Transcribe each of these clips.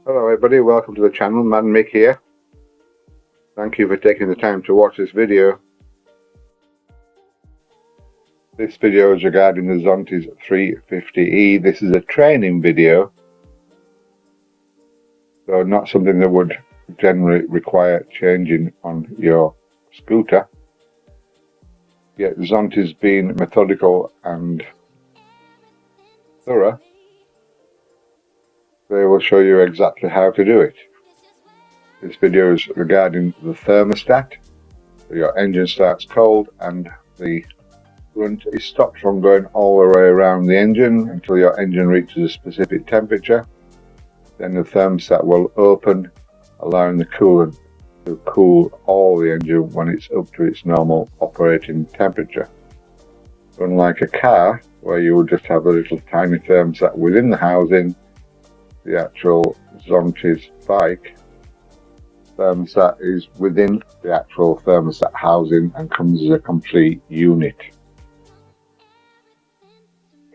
Hello everybody, welcome to the channel, Man Mick here. Thank you for taking the time to watch this video. This video is regarding the Zontes 350E. This is a training video, so not something that would generally require changing on your scooter. Yet Zontes being methodical and thorough, they will show you exactly how to do it. This video is regarding the thermostat. So your engine starts cold and the current is stopped from going all the way around the engine until your engine reaches a specific temperature. Then the thermostat will open, allowing the coolant to cool all the engine when it's up to its normal operating temperature. Unlike a car, where you would just have a little tiny thermostat within the housing, the actual Zontes bike thermostat is within the actual thermostat housing and comes as a complete unit.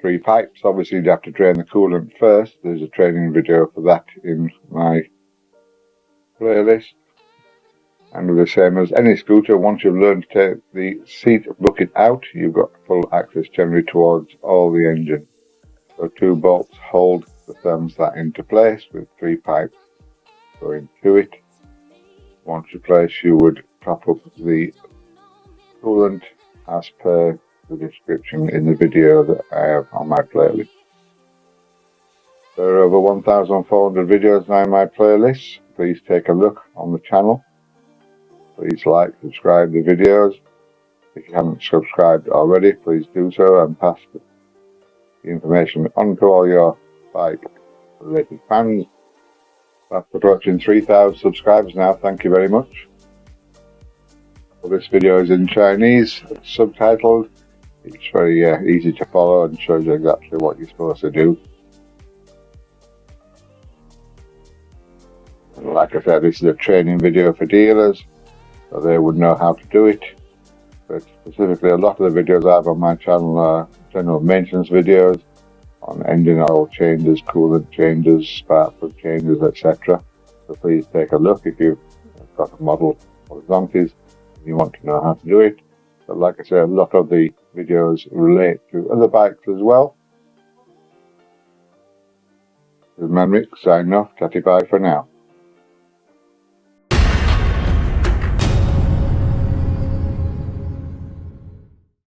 3 pipes. Obviously you'd have to drain the coolant first. There's a training video for that in my playlist. And the same as any scooter, once you've learned to take the seat bucket out, you've got full access generally towards all the engine. So 2 bolts hold the thermostat into place with 3 pipes going to it. Once you place, you would top up the coolant as per the description in the video that I have on my playlist. There are over 1,400 videos now in my playlist. Please take a look on the channel. Please like, subscribe the videos. If you haven't subscribed already, please do so and pass the information on to all your bike related fans. That's approaching 3,000 subscribers now. Thank you very much. Well, this video is in Chinese, it's subtitled. It's very easy to follow and shows you exactly what you're supposed to do. And like I said, this is a training video for dealers, so they would know how to do it. But specifically, a lot of the videos I have on my channel are general maintenance videos on engine oil changes, coolant changes, spark plug changes, etc. So please take a look if you've got a model of Zontes and you want to know how to do it. But like I said, a lot of the videos relate to other bikes as well. This is Man Mick signing off. Tatty bye for now.